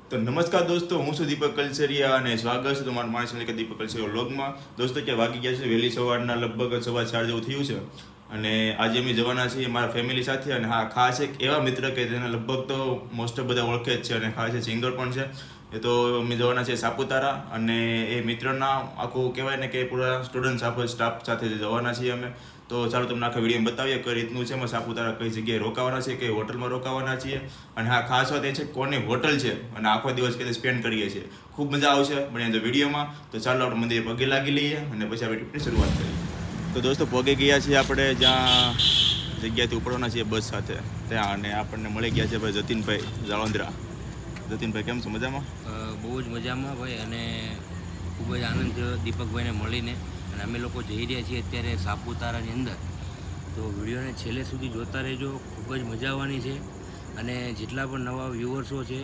તો નમસ્કાર દોસ્તો, હું છું દીપક કલસરિયા અને સ્વાગત છે તમારા મારી ચેનલ દીપક કલસરિયા વ્લોગમાં. દોસ્તો કે વાગી ગયા છે વહેલી સવારના લગભગ 4:15 જેવું થયું છે અને આજે અમે જવાના છીએ મારા ફેમિલી સાથે. અને હા, ખાસ એક એવા મિત્ર કે જેને લગભગ તો મોસ્ટ ઓફ બધા ઓળખે જ છે અને ખાસ એ સિંગર પણ છે. એ તો અમે જવાના છે સાપુતારા અને એ મિત્રના આખું કહેવાય ને કે પૂરા સ્ટુડન્ટ સ્ટાફ સાથે જવાના છીએ અમે. તો ચાલો તમને આખા વિડીયો બતાવીએ કઈ રીતનું છે. અમે સાપુતારા કઈ જગ્યાએ રોકાવાના છે, કઈ હોટલમાં રોકાવાના છીએ અને હા ખાસ વાત એ છે કોની હોટલ છે અને આખો દિવસ કઈ સ્પેન્ડ કરીએ છીએ. ખૂબ મજા આવશે બને તો વિડીયોમાં. તો ચાલો આપણે મંદિરે પગે લાગી લઈએ અને પછી આપણે ટ્રીપની શરૂઆત કરીએ. તો દોસ્તો પગે ગયા છીએ આપણે જ્યાં જગ્યાથી ઉપડવાના છીએ બસ સાથે ત્યાં, અને આપણને મળી ગયા છે ભાઈ જતીનભાઈ જાળંદ્રા. જતીનભાઈ કેમ છો? મજામાં? બહુ જ મજામાં ભાઈ, અને ખૂબ જ આનંદ થયો દીપકભાઈને મળીને. અને અમે લોકો જઈ રહ્યા છીએ અત્યારે સાપુતારાની અંદર. તો વિડીયોને છેલ્લે સુધી જોતા રહેજો, ખૂબ જ મજા આવવાની છે. અને જેટલા પણ નવા વ્યુઅર્સો છે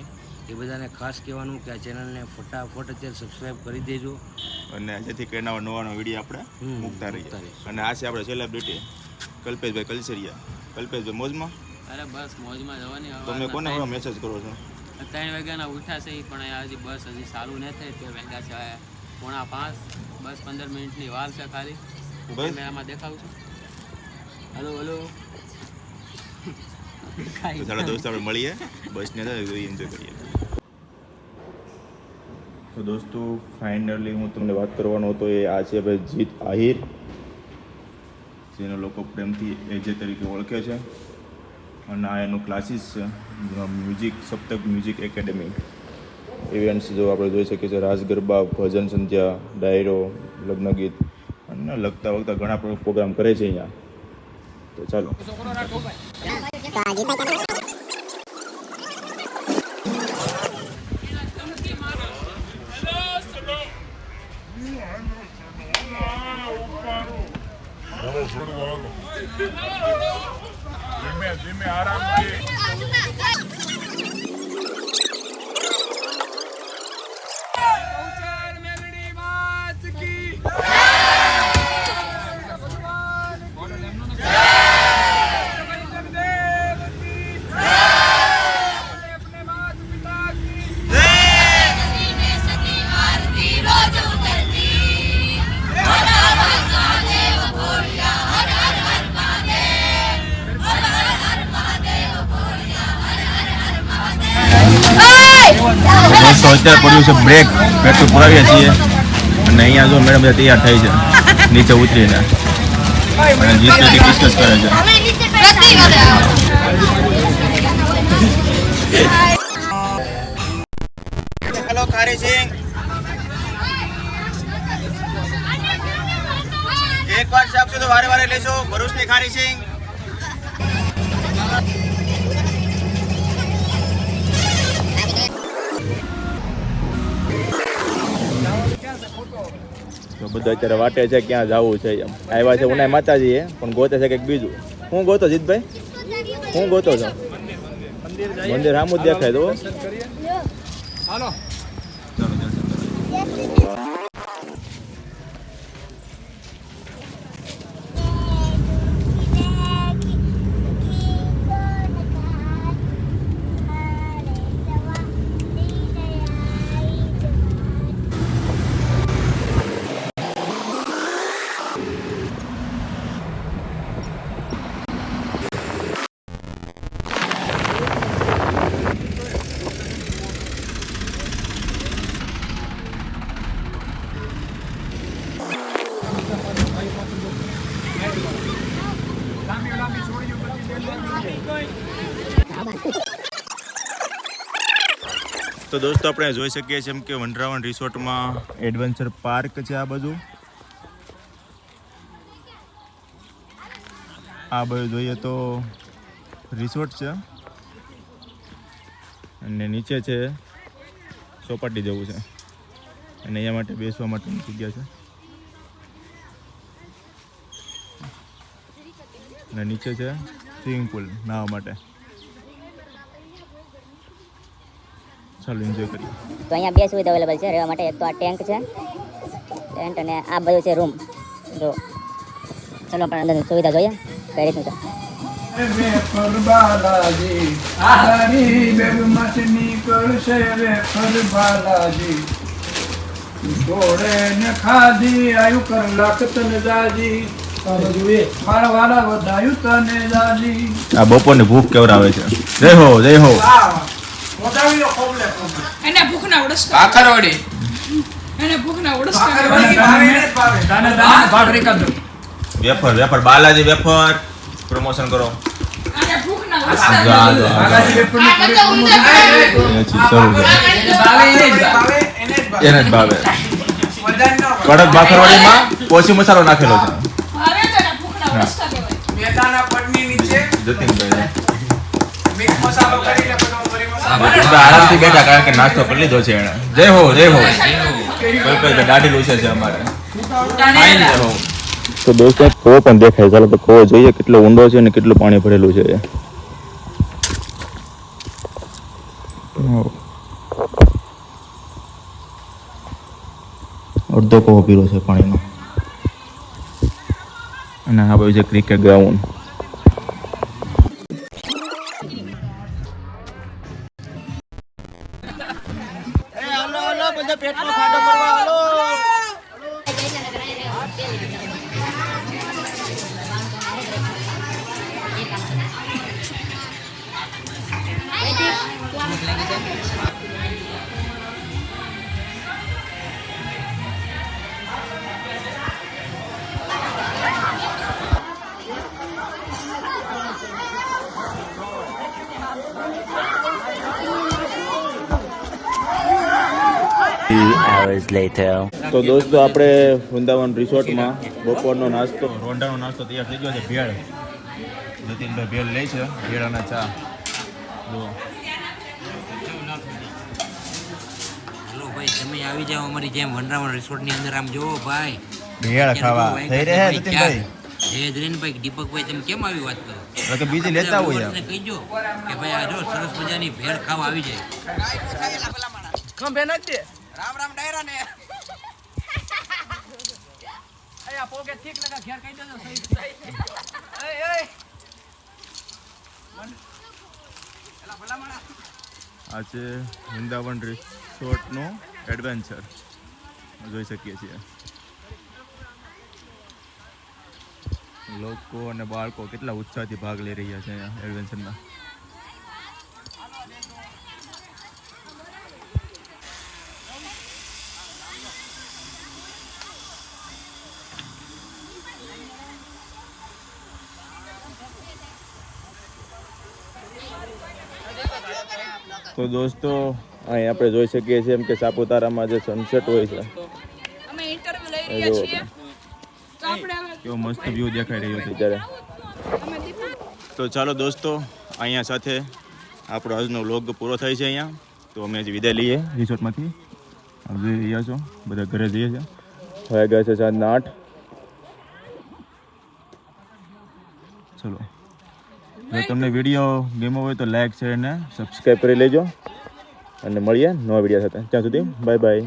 એ બધાને ખાસ કહેવાનું કે આ ચેનલને ફટાફટ અત્યારે સબસ્ક્રાઈબ કરી દેજો અને જેથી કરીને નવાનો વિડીયો આપણે મૂકતા રહીએ. અને આ છે આપણે સેલિબ્રિટી કલ્પેશભાઈ કલસરિયા. કલ્પેશભાઈ મોજમાં? અરે બસ મોજમાં જવાની. તમે કોને હવે મેસેજ કરો છો? 3 વાગ્યાના ઉઠ્યા છે પણ હજી બસ ચાલુ ન થઈ. 2 વાગ્યા છે, 4:45. બસ 15 મિનિટની વાર છે ખાલી. કેમેરામાં દેખાડું છું. હલો ચાલો દોસ્તો આપણે મળીએ બસને એન્જોય કરીએ. તો દોસ્તો ફાઇનલી હું તમને વાત કરવાનો હતો એ આ છે ભાઈ જીત આહિર, જેને લોકો પ્રેમથી એજે તરીકે ઓળખે છે. અને આ એનું ક્લાસીસ છે music Saptak music academy. Events જો આપણે જોઈ શકીએ છીએ રાસ ગરબા, ભજન સંધ્યા, ડાયરો, લગ્ન ગીત અને લગતા વખતા ઘણા પ્રોગ્રામ કરે છે અહીંયા. તો ચાલો ધીમે આરામથી. દોસ્તો અત્યારે પડ્યું છે બ્રેક, પેટ્રોલ પુરાવીએ છીએ અને અહીંયા જો મેડમ બધા તૈયાર થાય છે નીચે ઉતરીને અને જીતથી ડિસ્કસ કરે છે. હેલો ખારી સિંહ, એક વાર આપશો તો વારે વારે લેશો. ભરૂચની ખારી સિંહ. બધા અત્યારે વાટે છે ક્યાં જવું છે. એમ આવ્યા છે ઉનાઈ માતાજીએ પણ ગોતે છે કંઈક બીજું. હું ગોતો જીતભાઈ? હું ગોતો છો? મંદિર સામું જ દેખાય તો. ચાલો તો દોસ્તો આપણે જોઈ શકીએ છીએ એમ કે વનરાવન રિસોર્ટમાં એડવેન્ચર પાર્ક છે. આ બધું જોઈએ તો રિસોર્ટ છે અને નીચે છે ચોપાટી જેવું છે અને અહીંયા માટે બેસવા માટેની જગ્યા છે અને નીચે છે સ્વિમિંગ પુલ નાહવા માટે. ચાલો એન્જોય કરીએ. તો અહીંયા 2 સુવિધા અવેલેબલ છે રહેવા માટે. એક તો આ ટેન્ટ છે, ટેન્ટ, અને આ બધું છે રૂમ. જો ચલો આપણે અંદર સુવિધા જોઈએ કઈ રીતનું છે. વેફર બાલાજી તારી બેગમાંથી નીકળશે વેફર બાલાજી ઘોડે ને ખાધી આયુ કર લાખ તને જાજી મારા વાલા વધાયું તને જાજી આ બપોરની ભૂખ કેવડાવે છે. જય હો જય હો. એને ભૂખના ઉડસકા એને ભૂખના ઉડસકા દાને દાને ભાખરી કાઢો wafer wafer Balaji wafer promotion કરો. અને ભૂખના જા, ઉડસકા જા. બાલાજી વેફરની આ બધા ઊંધા એ ચીજ શરૂ કરો. એને જ ભાવે. કડક ભાખરવાડીમાં ઓછી મસાલો નાખેલો છે. હવે તો એના ભૂખના ઉડસકા કહેવાય. જતીનભાઈ બધા આરામથી બેઠા કારણ કે નાસ્તો કરી લીધો છે એને. જય હો જય હો. કોઈ દાઢી લૂછે છે અમારે. તો દોસ્તો કોવો પણ દેખાય. ચાલો તો કોવો જોઈએ કેટલો ઊંડો છે અને કેટલું પાણી ભરેલું છે. અડધો કોવો પીરો છે પાણીનો. અને આ બાજુ છે ક્રિકેટ ગ્રાઉન્ડ. તો દોસ્તો આપણે વૃંદાવન રિસોર્ટમાં બપોરનો નાસ્તો રોંઢાનો નાસ્તો તૈયાર થઈ ગયો છે. ભેળ જતીનભાઈ ભેળ લે છે. ભેળ અને ચા. જો હલો ભાઈ, તમે આવી જાઓ અમારી જેમ વનરાવન રિસોર્ટની અંદર. આમ જુઓ ભાઈ, ભેળ ખાવા થઈ રહે જતીનભાઈ. જય ધીરેનભાઈ, દીપકભાઈ, તમે કેમ આવી વાત કરો? કે બીજી લેતા હોય બધા કહીજો કે ભાઈ આ જો સરસ મજાની ભેળ ખાવા આવી જાય. રામ રામ ડાયરા ને અયા પોકે ઠીક લગા ઘેર કહી દેજો સહી એ એલા ભલા માણા આ છે વૃંદાવન રિસોર્ટનું એડવેન્ચર જોઈ શકીએ છીએ. લોકો અને બાળકો કેટલા ઉત્સાહથી ભાગ લઈ રહ્યા છે અહીંયા એડવેન્ચરમાં. તો દોસ્તો અહીં આપણે જોઈ શકીએ છીએ એમ કે સાપુતારામાં જે સનસેટ હોય છે અમે ઇન્ટરવ્યુ લઈ રહ્યા છીએ તો આપણે હવે કેવો મસ્ત વ્યૂ દેખાઈ રહ્યો છે ત્યારે. અમે દીપક તો ચાલો દોસ્તો, અહીંયા સાથે આપણો આજનો વ્લોગ પૂરો થાય છે અહીંયા. તો અમે હજી વિદાય લઈએ રિસોર્ટમાંથી. આપ જોઈ રહ્યા છો બધા ઘરે જઈએ છીએ. હવે ગયા છે સાંજના 8. ચલો, જો તમને વિડીયો ગમ્યો હોય તો લાઈક શેર અને સબસ્ક્રાઈબ કરી લેજો અને મળીએ નવા વિડીયો સાથે. ત્યાં સુધી બાય બાય.